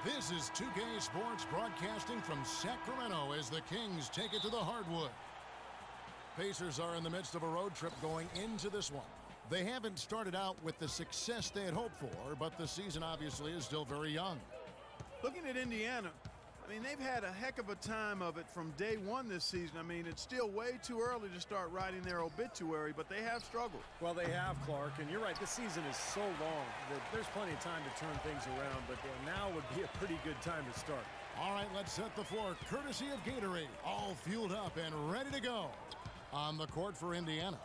This is 2K Sports broadcasting from Sacramento as the Kings take it to the hardwood. Pacers are in the midst of a road trip going into this one. They haven't started out with the success they had hoped for, but the season obviously is still very young. Looking at Indiana, I mean, they've had a heck of a time of it from day one this season. I mean, it's still way too early to start writing their obituary, but they have struggled. Well, they have, Clark, and you're right. This season is so long that there's plenty of time to turn things around, but now would be a pretty good time to start. All right, let's set the floor courtesy of Gatorade. All fueled up and ready to go. On the court for Indiana.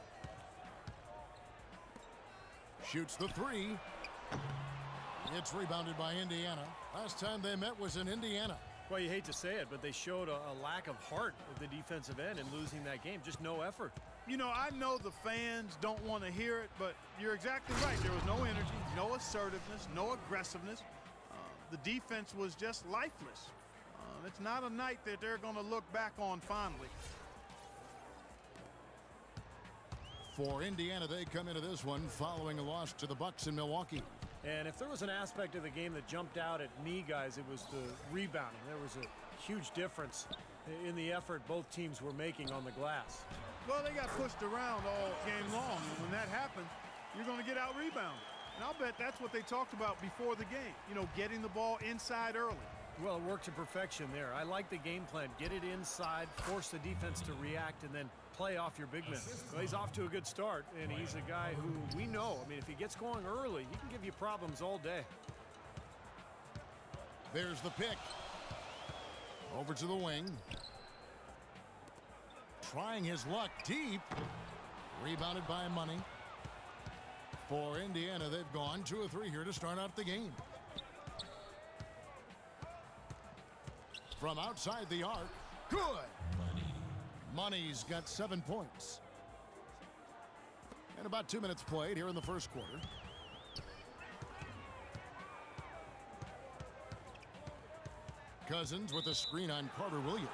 Shoots the three. It's rebounded by Indiana. Last time they met was in Indiana. Well, you hate to say it, but they showed a lack of heart at the defensive end in losing that game. Just no effort. You know, I know the fans don't want to hear it, but you're exactly right. There was no energy, no assertiveness, no aggressiveness. The defense was just lifeless. It's not a night that they're going to look back on fondly. For Indiana, they come into this one following a loss to the Bucks in Milwaukee. And if there was an aspect of the game that jumped out at me, guys, it was the rebounding. There was a huge difference in the effort both teams were making on the glass. Well, they got pushed around all game long, and when that happens, you're going to get out-rebounded. And I'll bet that's what they talked about before the game, you know, getting the ball inside early. Well, it worked to perfection there. I like the game plan. Get it inside, force the defense to react, and then play off your big men. Well, he's off to a good start, and he's a guy who we know. I mean, if he gets going early, he can give you problems all day. There's the pick. Over to the wing. Trying his luck deep. Rebounded by Money. For Indiana, they've gone 2 of 3 here to start out the game. From outside the arc. Good. Money's got 7 points. And about 2 minutes played here in the first quarter. Cousins with a screen on Carter Williams.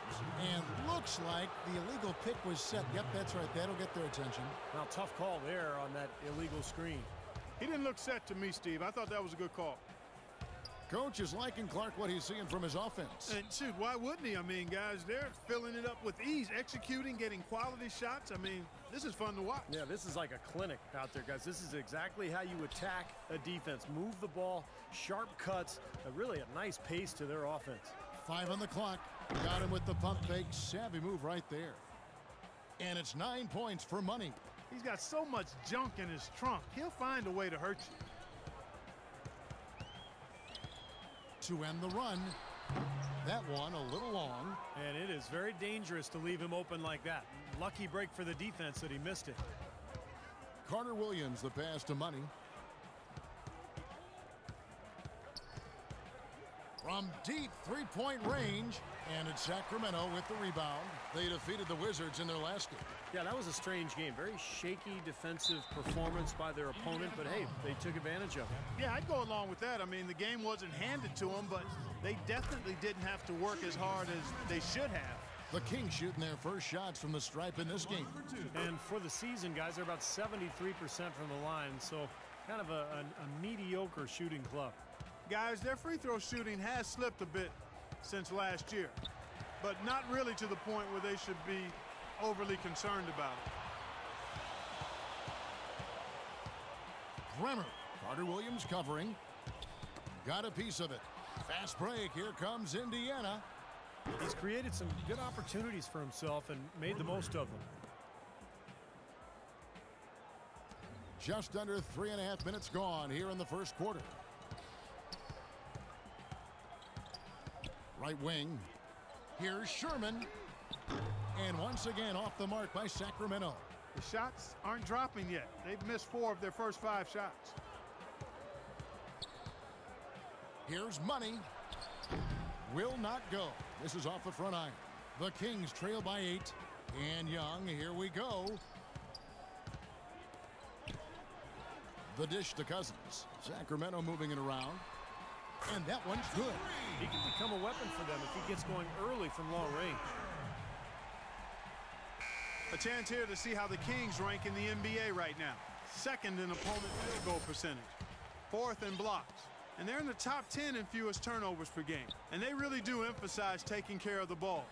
And looks like the illegal pick was set. Yep, that's right. That'll get their attention. Now, tough call there on that illegal screen. He didn't look set to me, Steve. I thought that was a good call. Coach is liking Clark what he's seeing from his offense. And shoot, why wouldn't he? I mean, guys, they're filling it up with ease, executing, getting quality shots. I mean, this is fun to watch. Yeah, this is like a clinic out there, guys. This is exactly how you attack a defense. Move the ball, sharp cuts, really a nice pace to their offense. 5 on the clock. Got him with the pump fake. Savvy move right there. And it's 9 points for Money. He's got so much junk in his trunk. He'll find a way to hurt you. To end the run. That one a little long. And it is very dangerous to leave him open like that. Lucky break for the defense that he missed it. Carter Williams, the pass to Money. From deep three-point range, and it's Sacramento with the rebound. They defeated the Wizards in their last game. Yeah, that was a strange game. Very shaky defensive performance by their opponent, but hey, they took advantage of it. Yeah, I'd go along with that. I mean, the game wasn't handed to them, but they definitely didn't have to work as hard as they should have. The Kings shooting their first shots from the stripe in this game. And for the season, guys, they're about 73% from the line, so kind of a mediocre shooting club. Guys, their free throw shooting has slipped a bit since last year, but not really to the point where they should be overly concerned about it. Bremer. Carter Williams covering. Got a piece of it. Fast break. Here comes Indiana. He's created some good opportunities for himself and made the most of them. Just under 3.5 minutes gone here in the first quarter. Right wing. Here's Sherman. And once again off the mark by Sacramento. The shots aren't dropping yet. They've missed 4 of their first 5 shots. Here's Money. Will not go. This is off the front iron. The Kings trail by 8. And Young, here we go. The dish to Cousins. Sacramento moving it around. And that one's good. He can become a weapon for them if he gets going early from long range. A chance here to see how the Kings rank in the NBA right now. Second in opponent field goal percentage. 4th in blocks. and they're in the top 10 in fewest turnovers per game. And they really do emphasize taking care of the ball.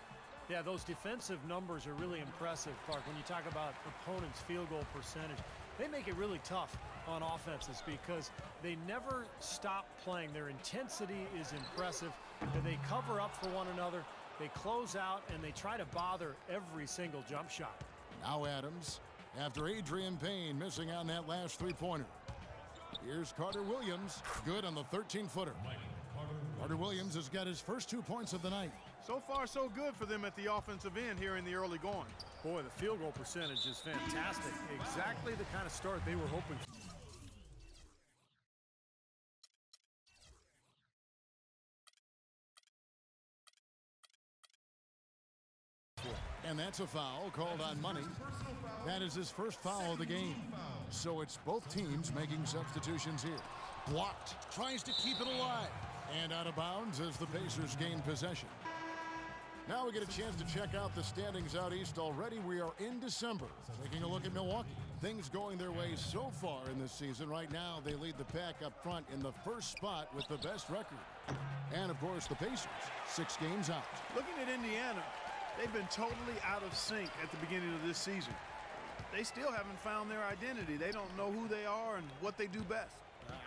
Yeah, those defensive numbers are really impressive, Clark. When you talk about opponents' field goal percentage, they make it really tough on offenses because they never stop playing. Their intensity is impressive, and they cover up for one another. They close out, and they try to bother every single jump shot. Now Adams, after Adrian Payne missing on that last three-pointer. Here's Carter Williams, good on the 13-footer. Carter Williams has got his first 2 points of the night. So far, so good for them at the offensive end here in the early going. Boy, the field goal percentage is fantastic. Exactly the kind of start they were hoping for. And that's a foul called on Money. That is his first foul of the game. So it's both teams making substitutions here. Blocked, tries to keep it alive. And out of bounds as the Pacers gain possession. Now we get a chance to check out the standings out east already. We are in December. Taking a look at Milwaukee. Things going their way so far in this season. Right now, they lead the pack up front in the first spot with the best record. And, of course, the Pacers, 6 games out. Looking at Indiana, they've been totally out of sync at the beginning of this season. They still haven't found their identity. They don't know who they are and what they do best.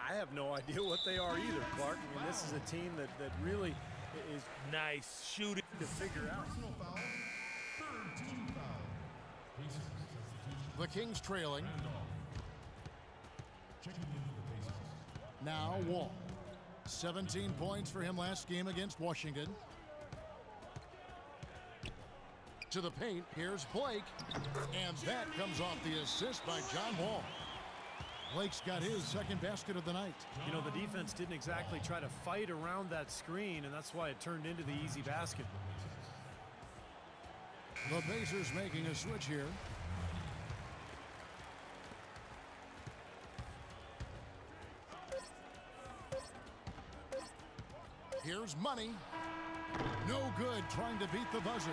I have no idea what they are either, Clark. I mean, this is a team that really is nice shooting to figure out. The Kings trailing. Now Wall. 17 points for him last game against Washington. To the paint, here's Blake. And that comes off the assist by John Wall. Blake's got his second basket of the night. You know, the defense didn't exactly try to fight around that screen, and that's why it turned into the easy basket. The Pacers making a switch here. Here's Money. No good, trying to beat the buzzer.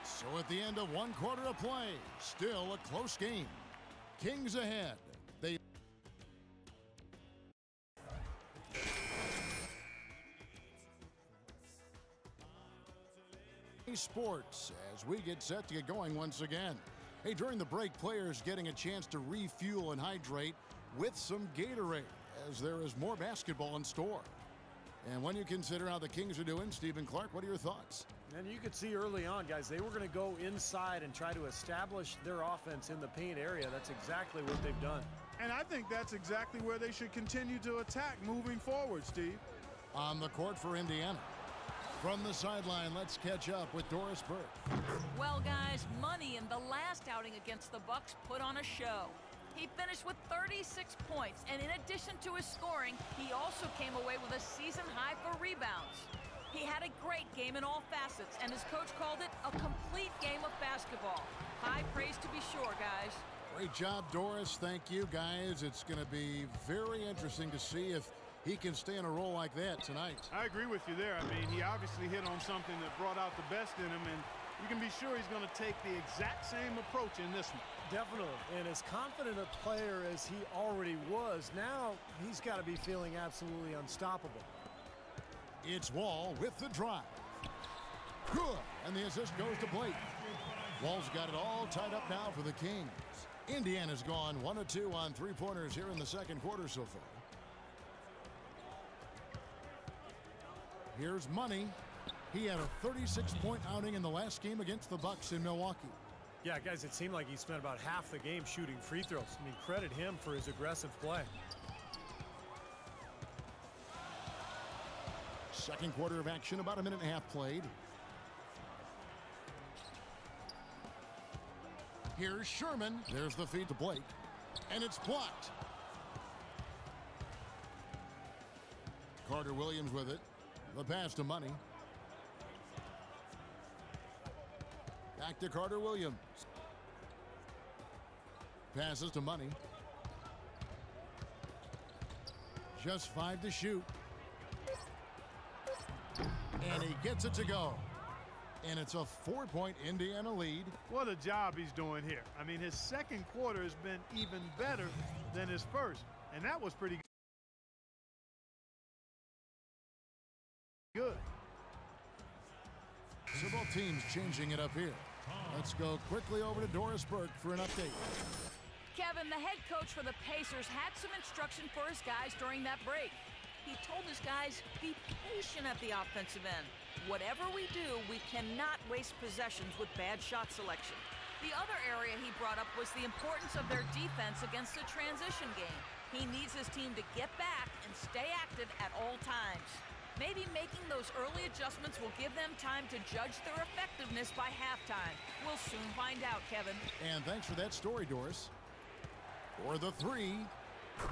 So at the end of 1 quarter of play, still a close game. Kings ahead. They sports as we get set to get going once again. Hey, during the break, players getting a chance to refuel and hydrate with some Gatorade as there is more basketball in store. And when you consider how the Kings are doing, Stephen Clark, what are your thoughts? And you could see early on, guys, they were going to go inside and try to establish their offense in the paint area. That's exactly what they've done. And I think that's exactly where they should continue to attack moving forward, Steve. On the court for Indiana. From the sideline, let's catch up with Doris Burke. Well, guys, Money in the last outing against the Bucks put on a show. He finished with 36 points, and in addition to his scoring, he also came away with a season high for rebounds. He had a great game in all facets, and his coach called it a complete game of basketball. High praise to be sure, guys. Great job, Doris. Thank you, guys. It's going to be very interesting to see if he can stay in a role like that tonight. I agree with you there. I mean, he obviously hit on something that brought out the best in him, and you can be sure he's going to take the exact same approach in this one. Definitely. And as confident a player as he already was, now he's got to be feeling absolutely unstoppable. It's Wall with the drive. Good. And the assist goes to Blake. Wall's got it all tied up now for the Kings. Indiana's gone 1 of 2 on three-pointers here in the second quarter so far. Here's Money. He had a 36-point outing in the last game against the Bucks in Milwaukee. Yeah, guys, it seemed like he spent about half the game shooting free throws. I mean, credit him for his aggressive play. Second quarter of action, about a minute and a half played. Here's Sherman. There's the feed to Blake. And it's blocked. Carter Williams with it. The pass to Money. Back to Carter Williams. Passes to Money. Just 5 to shoot. And he gets it to go. And it's a 4-point Indiana lead. What a job he's doing here. I mean, his second quarter has been even better than his first. And that was pretty good. good. So both teams changing it up here. Let's go quickly over to Doris Burke for an update. Kevin, the head coach for the Pacers, had some instruction for his guys during that break. He told his guys, be patient at the offensive end. Whatever we do, we cannot waste possessions with bad shot selection. The other area he brought up was the importance of their defense against the transition game. He needs his team to get back and stay active at all times. Maybe making those early adjustments will give them time to judge their effectiveness by halftime. We'll soon find out, Kevin. And thanks for that story, Doris. For the three,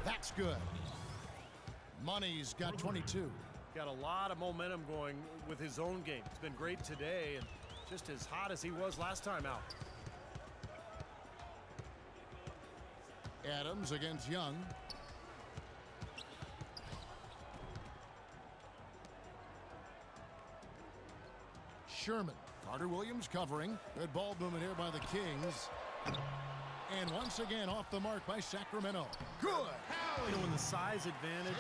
that's good. Money's got 22. Got a lot of momentum going with his own game. It's been great today and just as hot as he was last time out. Adams against Young. Sherman. Carter Williams covering. Good ball movement here by the Kings. And once again off the mark by Sacramento. Good. You know, when the size advantage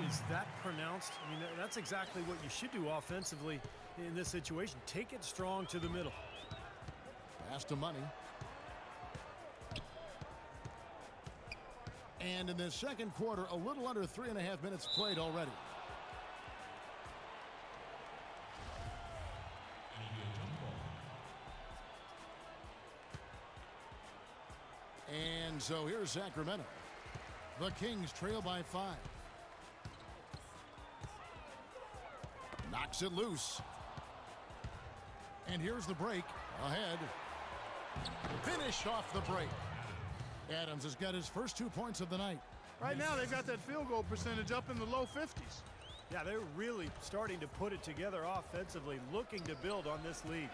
is that pronounced, I mean, that's exactly what you should do offensively in this situation. Take it strong to the middle. Pass to Money. And in the second quarter, a little under 3.5 minutes played already. And so here's Sacramento. The Kings trail by 5. Knocks it loose. And here's the break. Ahead. Finished off the break. Adams has got his first 2 points of the night. Right now, they've got that field goal percentage up in the low 50s. Yeah, they're really starting to put it together offensively, looking to build on this lead.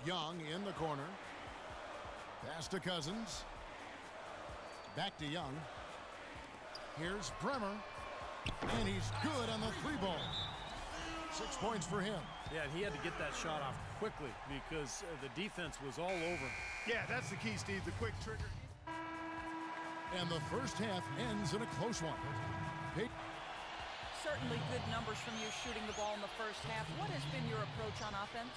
Young in the corner. Pass to Cousins. Back to Young. Here's Bremer. And he's good on the 3-ball. 6 points for him. Yeah, and he had to get that shot off quickly because the defense was all over. Yeah, that's the key, Steve, the quick trigger. And the first half ends in a close one. Certainly good numbers from you shooting the ball in the first half. What has been your approach on offense?